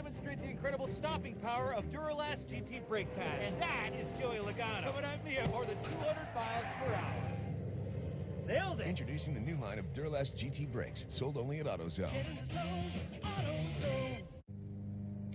demonstrate the incredible stopping power of Duralast GT brake pads. And that is Joey Logano. Coming at me at more than 200 miles per hour. Nailed it! Introducing the new line of Duralast GT brakes, sold only at AutoZone. Get in the zone, AutoZone.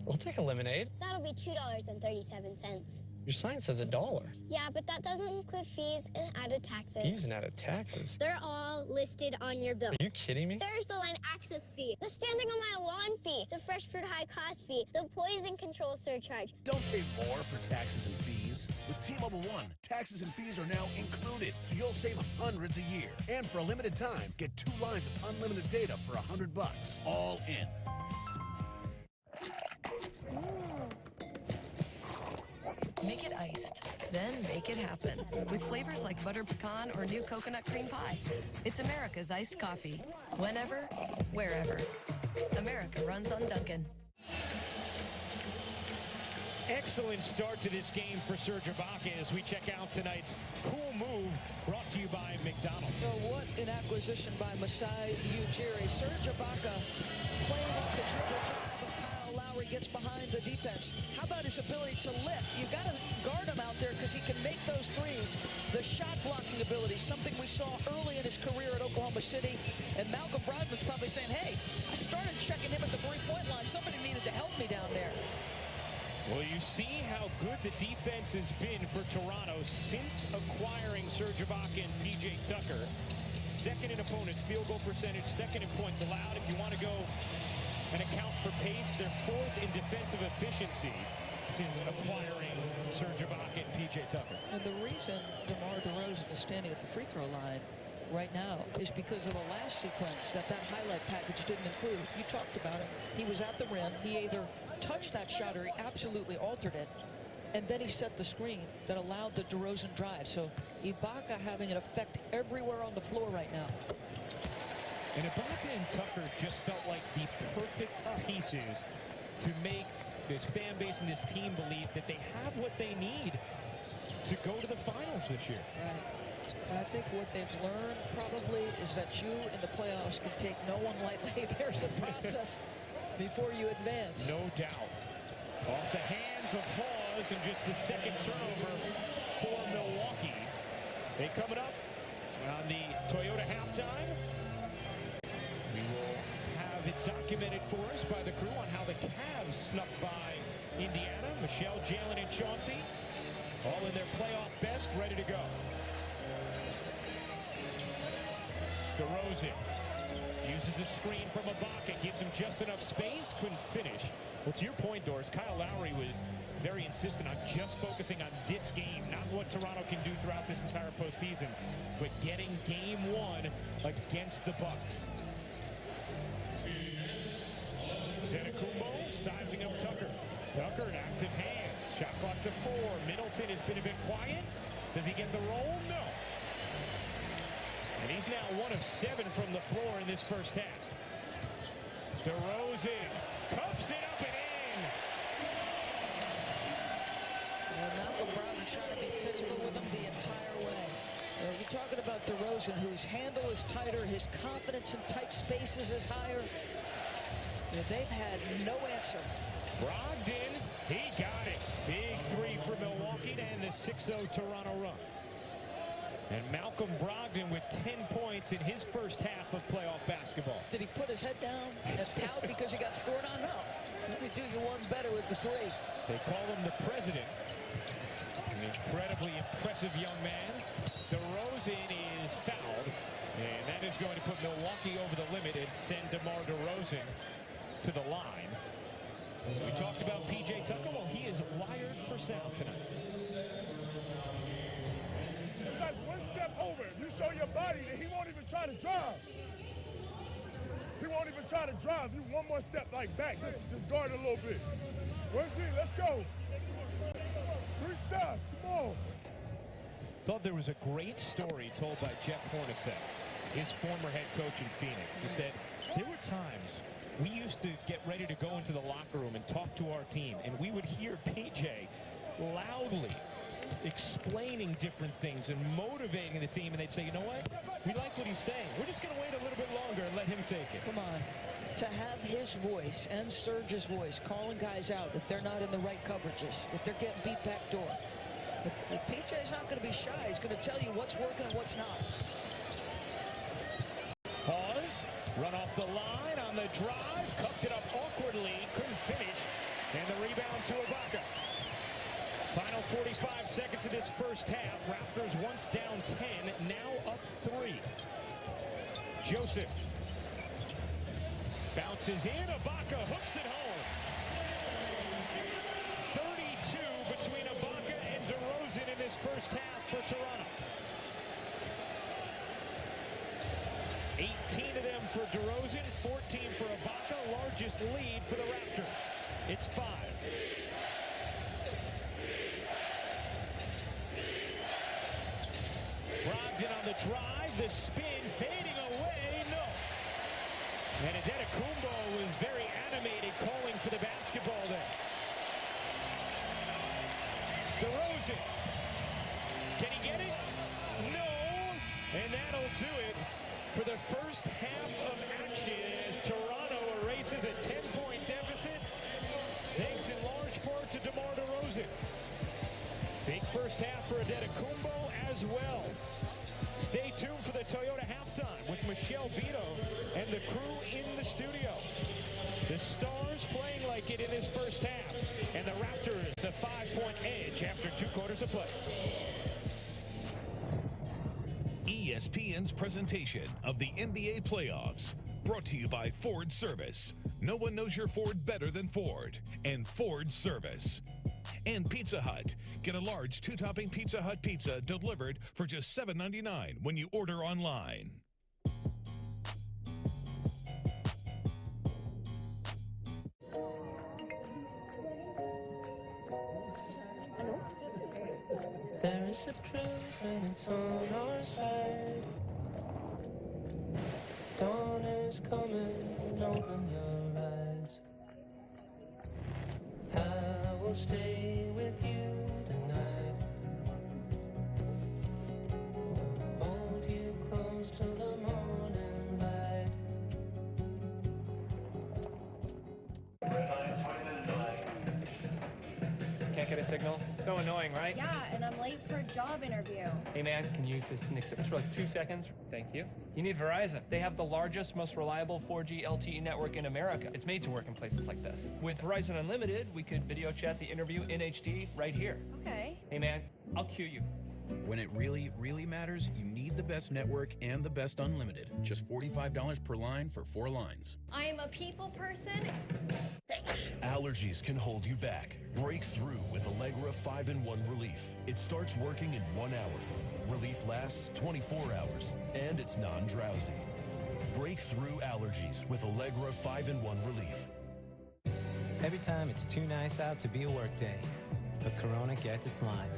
We'll take a lemonade. That'll be $2.37. Your sign says $1. Yeah, but that doesn't include fees and added taxes. Fees and added taxes? They're all listed on your bill. Are you kidding me? There's the line access fee, the standing on my lawn fee, the fresh fruit high cost fee, the poison control surcharge. Don't pay more for taxes and fees. With T-Mobile One, taxes and fees are now included, so you'll save hundreds a year. And for a limited time, get 2 lines of unlimited data for $100, all in. Make it iced, then make it happen. With flavors like butter pecan or new coconut cream pie. It's America's iced coffee. Whenever, wherever. America runs on Dunkin'. Excellent start to this game for Serge Ibaka as we check out tonight's cool move brought to you by McDonald's. Oh, what an acquisition by Masai Ujiri. Serge Ibaka playing off the dribble drive. Lowry gets behind the defense. How about his ability to lift? You've got to guard him out there because he can make those threes. The shot blocking ability, something we saw early in his career at Oklahoma City. And Malcolm Brogdon's probably saying, hey, I started checking him at the three-point line. Somebody needed to help me down there. Well, you see how good the defense has been for Toronto since acquiring Serge Ibaka and P.J. Tucker. Second in opponents' field goal percentage, second in points allowed. If you want to go and account for pace, they're 4th in defensive efficiency since acquiring Serge Ibaka and P.J. Tucker. And the reason DeMar DeRozan is standing at the free throw line right now is because of the last sequence that highlight package didn't include. You talked about it. He was at the rim. He either touched that shot or he absolutely altered it. And then he set the screen that allowed the DeRozan drive. So Ibaka having an effect everywhere on the floor right now. And Ibaka and Tucker just felt like the perfect pieces to make this fan base and this team believe that they have what they need to go to the finals this year. Right. I think what they've learned probably is that you in the playoffs can take no one lightly. There's a process before you advance. No doubt. Off the hands of Hawes and just the second turnover for Milwaukee. They coming up on the Toyota halftime. We will have it documented for us by the crew on how the Cavs snuck by Indiana. Michelle, Jalen, and Chauncey all in their playoff best, ready to go. DeRozan uses a screen from Ibaka, gives him just enough space, couldn't finish. Well, to your point, Doris, Kyle Lowry was very insistent on just focusing on this game, not what Toronto can do throughout this entire postseason, but getting game 1 against the Bucks. Antetokounmpo sizing up Tucker. Tucker in active hands. Shot clock to 4. Middleton has been a bit quiet. Does he get the roll? No. And he's now 1 of 7 from the floor in this first half. DeRozan cups it up and in. And Malcolm Brogdon trying to be physical with him the entire way. You're talking about DeRozan, whose handle is tighter, his confidence in tight spaces is higher. They've had no answer. Brogdon, he got it. Big 3 for Milwaukee to end the 6-0 Toronto run. And Malcolm Brogdon with 10 points in his first half of playoff basketball. Did he put his head down and pout because he got scored on? No. Let me do you one better with the 3. They call him the president. An incredibly impressive young man. DeRozan is fouled. And that is going to put Milwaukee over the limit and send DeMar DeRozan to the line. We talked about P.J. Tucker. Well, he is wired for sound tonight. It's like one step over. If you show your body that he won't even try to drive. He won't even try to drive. You one more step like back. Just guard a little bit. 1 3, let's go. 3 steps, come on. Thought there was a great story told by Jeff Hornacek, his former head coach in Phoenix. He said, there were times we used to get ready to go into the locker room and talk to our team, and we would hear PJ loudly explaining different things and motivating the team, and they'd say, you know what? We like what he's saying. We're just going to wait a little bit longer and let him take it. Come on. to have his voice and Serge's voice calling guys out if they're not in the right coverages, if they're getting beat back door. If PJ's not going to be shy. He's going to tell you what's working and what's not. Pause, run off the line on the drive, cupped it up awkwardly, couldn't finish, and the rebound to Ibaka. Final 45 seconds of this first half. Raptors once down 10, now up 3. Joseph bounces in, Ibaka hooks it home. 32 between Ibaka and DeRozan in this first half for Toronto. 18 of them for DeRozan, 14 for Ibaka, largest lead for the Raptors. It's 5. Brogdon on the drive, the spin, fading away, no. And Antetokounmpo was very animated calling for the basketball there. DeRozan, can he get it? No, and that'll do it for the first half of action as Toronto erases a 10-point deficit, thanks in large part to DeMar DeRozan. Big first half for Antetokounmpo as well. Stay tuned for the Toyota halftime with Michelle Beto and the crew in the studio. The Stars playing like it in this first half, and the Raptors a 5-point edge after 2 quarters of play. ESPN's presentation of the NBA playoffs, brought to you by Ford Service. No one knows your Ford better than Ford and Ford Service. And Pizza Hut. Get a large 2-topping Pizza Hut pizza delivered for just $7.99 when you order online. There is a truth and it's on our side. Dawn is coming, open your eyes. I will stay with you tonight. Hold you close till the morning light. Can't get a signal? So annoying, right? Yeah, and I'm late for a job interview. Hey man, can you just nix it for like 2 seconds? Thank you. You need Verizon. They have the largest, most reliable 4G LTE network in America. It's made to work in places like this. With Verizon Unlimited, we could video chat the interview in HD right here. Okay. Hey man, I'll cue you. When it really, really matters, you need the best network and the best unlimited. Just $45 per line for 4 lines. I am a people person. Allergies can hold you back. Break through with Allegra 5-in-1 Relief. It starts working in 1 hour. Relief lasts 24 hours, and it's non-drowsy. Break through allergies with Allegra 5-in-1 Relief. Every time it's too nice out to be a work day, but Corona gets its lime.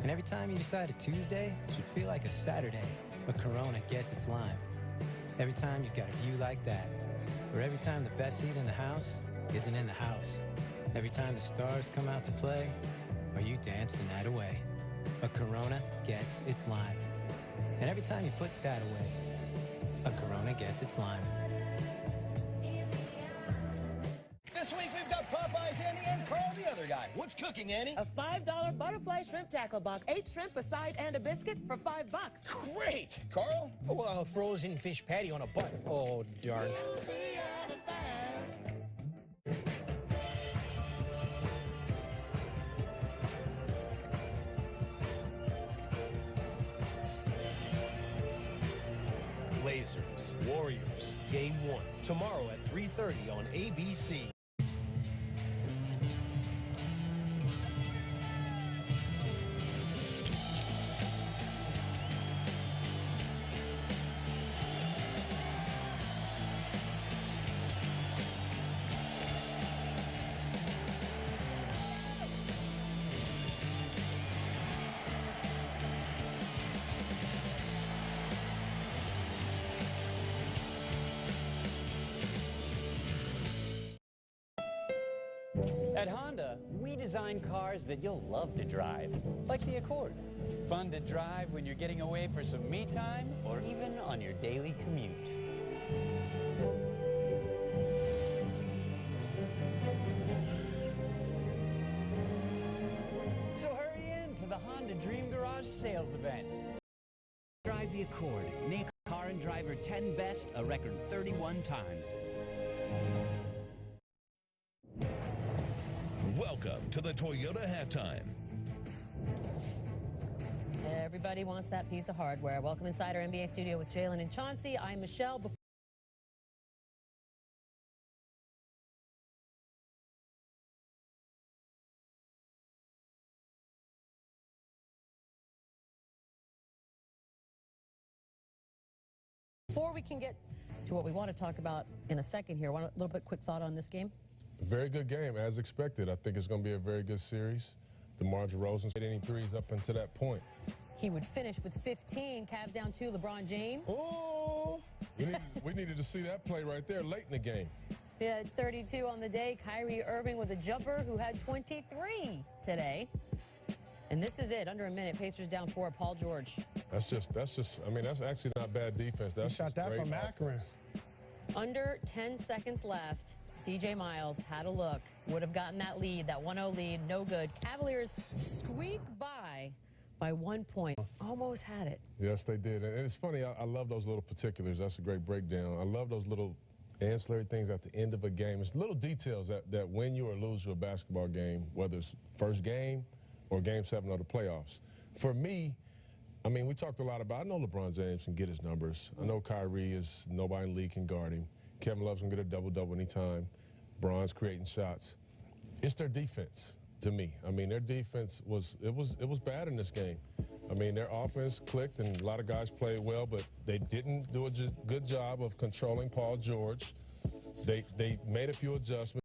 And every time you decide a Tuesday should feel like a Saturday, but Corona gets its lime. Every time you've got a view like that, or every time the best seat in the house isn't in the house. Every time the stars come out to play, or you dance the night away. A Corona gets its lime. And every time you put that away, a Corona gets its lime. This week we've got Popeye's Annie and Carl the other guy. What's cooking, Annie? A $5 butterfly shrimp tackle box. 8 shrimp, a side, and a biscuit for $5. Great! Carl? Oh, a frozen fish patty on a bun. Oh, darn. Blazers, Warriors, Game 1, tomorrow at 3:30 on ABC. At Honda, we design cars that you'll love to drive, like the Accord. Fun to drive when you're getting away for some me time or even on your daily commute. garage sales event. Drive the Accord. Name car and driver 10 best a record 31 times. Welcome to the Toyota Halftime. Everybody wants that piece of hardware. Welcome inside our NBA studio with Jalen and Chauncey. I'm Michelle. Before we can get to what we want to talk about in a second here, a little bit quick thought on this game. Very good game, as expected. I think it's going to be a very good series. DeMar DeRozan hit any threes up until that point. He would finish with 15. Cavs down 2, LeBron James. Oh! We needed to see that play right there late in the game. He had 32 on the day. Kyrie Irving with a jumper who had 23 today. And this is it. Under a minute, Pacers down 4. Paul George. That's actually not bad defense. That's shot that from Akron. Under 10 seconds left. C.J. Miles had a look. Would have gotten that lead, that 1-0 lead. No good. Cavaliers squeak by 1 point. Almost had it. Yes, they did. And it's funny, I love those little particulars. That's a great breakdown. I love those little ancillary things at the end of a game. It's little details that win you or lose you a basketball game, whether it's first game or Game 7 of the playoffs. For me, I mean, we talked a lot about, I know LeBron James can get his numbers. I know Kyrie is, nobody in the league can guard him. Kevin Love's gonna get a double-double anytime. Bron's creating shots. It's their defense, to me. I mean, their defense was bad in this game. I mean, their offense clicked and a lot of guys played well, but they didn't do a good job of controlling Paul George. They made a few adjustments.